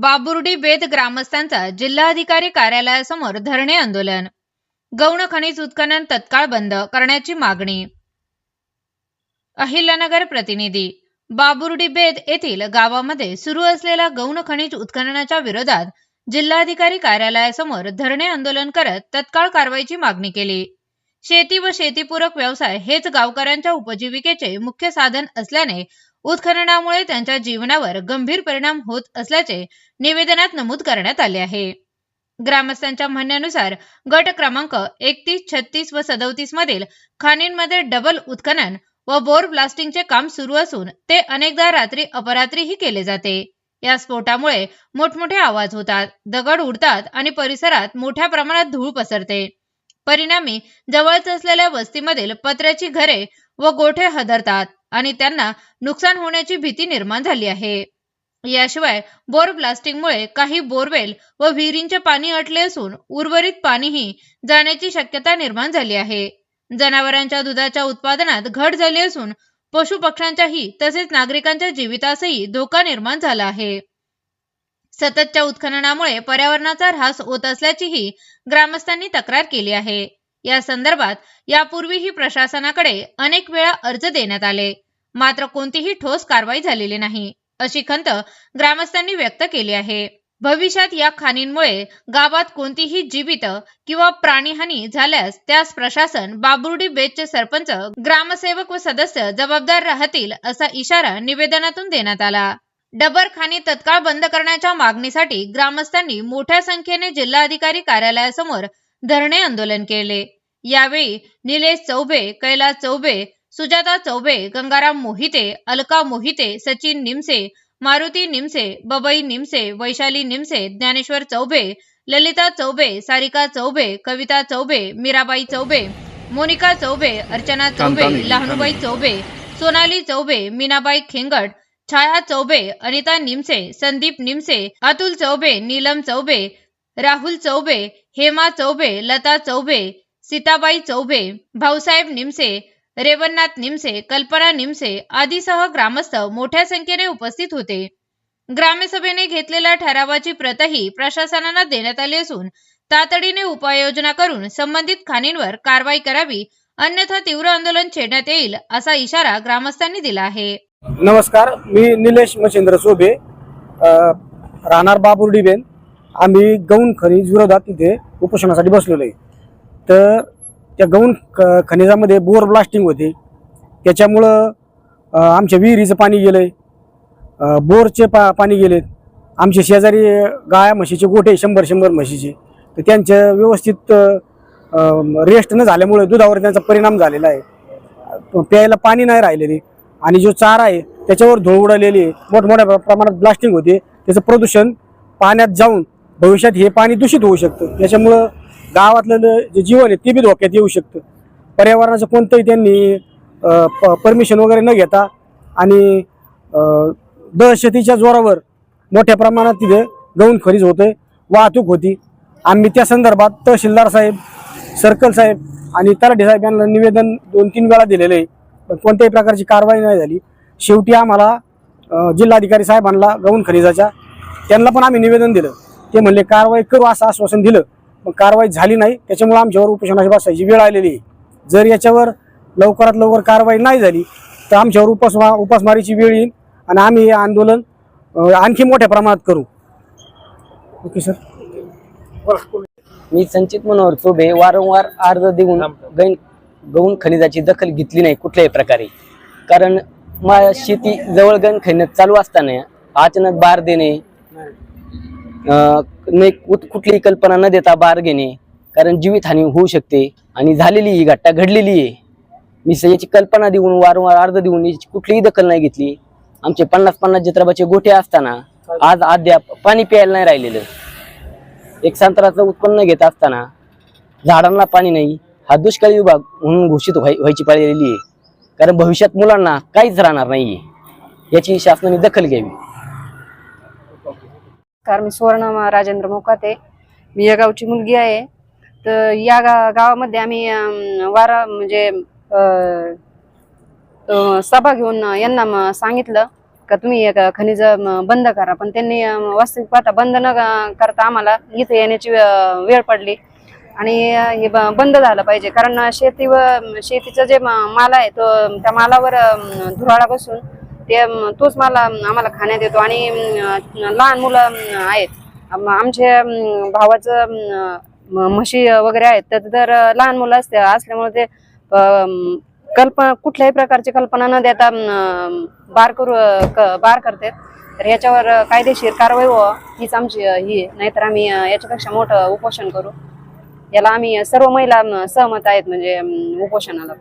बाबुर्डी बेद ग्रामस्थांचा जिल्हाधिकारी कार्यालयासमोर धरणे आंदोलन। गौण खनिज उत्खनन तत्काळ बंद करण्याची मागणी। अहिल्यानगर प्रतिनिधी। बाबुर्डी बेद येथील गावामध्ये सुरू असलेल्या गौण खनिज उत्खननाच्या विरोधात जिल्हाधिकारी कार्यालयासमोर धरणे आंदोलन करत तत्काळ कारवाईची मागणी केली। शेती व शेतीपूरक व्यवसाय हेच गावकऱ्यांच्या उपजीविकेचे मुख्य साधन असल्याने उत्खननामुळे त्यांच्या जीवनावर गंभीर परिणाम होत असल्याचे निवेदनात नमूद करण्यात आले आहे। ग्रामस्थांच्या म्हणण्यानुसार गट क्रमांक 31, 36 व 37 मधील खाणींमध्ये डबल उत्खनन व बोर ब्लास्टिंगचे काम सुरू असून ते अनेकदा रात्री अपरात्रीही केले जाते। या स्फोटामुळे मोठमोठे आवाज होतात, दगड उडतात आणि परिसरात मोठ्या प्रमाणात धूळ पसरते। परिणामी जवळच असलेल्या वस्तीमधील पत्र्याची घरे व गोठे हादरतात आणि त्यांना नुकसान होण्याची भीती निर्माण झाली आहे। याशिवाय बोर ब्लास्टिंगमुळे काही बोरवेल व विहिरींचे पाणी अटले असून उर्वरित पाणीही जाण्याची शक्यता निर्माण झाली आहे। जनावरांच्या दुधाच्या उत्पादनात घट झाली असून पशुपक्ष्यांच्याही तसेच नागरिकांच्या जीवितासही धोका निर्माण झाला आहे। सततच्या उत्खननामुळे पर्यावरणाचा ऱ्हास होत असल्याचीही ग्रामस्थांनी तक्रार केली आहे। या संदर्भात यापूर्वीही प्रशासनाकडे अनेक वेळा अर्ज देण्यात आले, मात्र कोणतीही ठोस कारवाई झालेली नाही, अशी खंत ग्रामस्थांनी व्यक्त केली आहे। भविष्यात या खाणींमुळे गावात कोणतीही जीवित किंवा प्राणीहानी झाल्यास त्यास प्रशासन, बाबुर्डी बेदचे सरपंच, ग्रामसेवक व सदस्य जबाबदार राहतील, असा इशारा निवेदनातून देण्यात आला। डबर खाणी तत्काळ बंद करण्याच्या मागणीसाठी ग्रामस्थांनी मोठ्या संख्येने जिल्हाधिकारी कार्यालयासमोर धरणे आंदोलन केले। यावेळी निलेश चौबे, कैलास चौबे, सुजाता चौबे, गंगाराम मोहिते, अलका मोहिते, सचिन निमसे, मारुती निमसे, बबई निमसे, वैशाली निमसे, ज्ञानेश्वर चौबे, ललिता चौबे, सारिका चौबे, कविता चौबे, मीराबाई चौबे, मोनिका चौबे, अर्चना चौबे, लहानुबाई चौबे, सोनाली चौबे, मीनाबाई खेंगट, छाया चौबे, अनिता निमसे, संदीप निमसे, अतुल चौबे, नीलम चौबे, राहुल चौबे, हेमा चौबे, लता चौबे, सीताबाई चौबे, भाऊसाहेब निमसे, रेवन्नाथ निमसे, कल्पना निमसे आदीसह ग्रामस्थ मोठ्या संख्येने उपस्थित होते। ग्रामसभेने घेतलेल्या ठरावाची प्रतही प्रशासनाला देण्यात आली असून तातडीने उपाययोजना करून संबंधित खाणींवर कारवाई करावी, अन्यथा तीव्र आंदोलन छेडण्यात येईल, असा इशारा ग्रामस्थांनी दिला आहे। नमस्कार, मी निलेश मच्छिंद्र चौबे, राहणार बाबुर्डी बेद। आम्ही गौण खनिज विरोधात इथे उपोषणासाठी बसलेलो आहे। तर त्या गौण खनिजामध्ये बोर ब्लास्टिंग होते, त्याच्यामुळं आमच्या विहिरीचं पाणी गेलंय, बोरचे पाणी गेलेत। आमचे शेजारी गाया म्हशीचे गोठे 100 म्हशीचे, तर त्यांचं व्यवस्थित रेस्ट न झाल्यामुळे दुधावर त्यांचा परिणाम झालेला आहे। प्यायला पाणी नाही राहिलेले आणि जो चारा आहे त्याच्यावर धूळ उडालेली आहे, मोठमोठ्या प्रमाणात ब्लास्टिंग होते। त्याचं प्रदूषण पाण्यात जाऊन भविष्यात हे पाणी दूषित होऊ शकतं, त्याच्यामुळं गावातलं जे जीवन आहे ते बी धोक्यात येऊ शकतं। पर्यावरणाचं कोणतंही त्यांनी परमिशन वगैरे न घेता आणि दहशतीच्या जोरावर मोठ्या प्रमाणात तिथे गौण खनिज होते, वाहतूक होती। आम्ही त्या संदर्भात तहसीलदार साहेब, सर्कल साहेब आणि तलाठी साहेब यांना निवेदन 2-3 वेळा दिलेलं आहे, पण कोणत्याही प्रकारची कारवाई नाही झाली। शेवटी आम्हाला जिल्हाधिकारी साहेबांना गौण खनिजाच्या त्यांना पण आम्ही निवेदन दिलं, ते म्हणले कारवाई करू असं आश्वासन दिलं, पण कारवाई झाली नाही। त्याच्यामुळे आमच्यावर उपोषणाची बसायची वेळ आलेली आहे। जर याच्यावर लवकरात लवकर कारवाई नाही झाली तर आमच्यावर उपासमारीची वेळ येईल आणि आम्ही हे आंदोलन आणखी मोठ्या प्रमाणात करू। Okay sir. मी संचित मनोहर चौबे वारंवार अर्ज देऊन गौण खनिजाची दखल घेतली नाही कुठल्याही प्रकारे, कारण शेती जवळ गौण खनिज चालू असताना अचानक बार देणे, कुठलीही कल्पना न देता बार घेणे, कारण जीवितहानी होऊ शकते आणि झालेली ही घटना घडलेली आहे। मी याची कल्पना देऊन वारंवार अर्ज देऊन याची कुठलीही दखल नाही घेतली। आमचे 50-50 जत्राबाचे गोठे असताना आज अद्याप पाणी प्यायला नाही राहिलेलं। एक संत्र्याचं उत्पन्न घेत असताना झाडांना पाणी नाही, हा दुष्काळी विभाग म्हणून घोषित व्हायची पाळी आलेली आहे, कारण भविष्यात मुलांना काहीच राहणार नाहीये। याची शासनाने दखल घ्यावी। कारण मी सुवर्ण राजेंद्र मोकाते, मी या गावची मुलगी आहे। तर या गावामध्ये आम्ही म्हणजे सभा घेऊन यांना सांगितलं का तुम्ही खनिज बंद करा, पण त्यांनी वास्तविक पाहता बंद न करता आम्हाला इथे येण्याची वेळ पडली आणि हे बंद झालं पाहिजे. कारण शेतीचं जे माल आहे तो त्या मालावर धुराळा बसून ते तोच माल आम्हाला खाण्यात येतो आणि लहान मुलं आहेत आमच्या भावाचं म्हशी वगैरे आहेत, तर लहान मुलं असल्यामुळे ते कुठल्याही प्रकारची कल्पना न देता बार करतात. तर याच्यावर कायदेशीर कारवाई व्हावं हीच आमची ही, नाहीतर आम्ही याच्यापेक्षा मोठं उपोषण करू. याला आम्ही सर्व महिला सहमत आहेत म्हणजे उपोषणाला.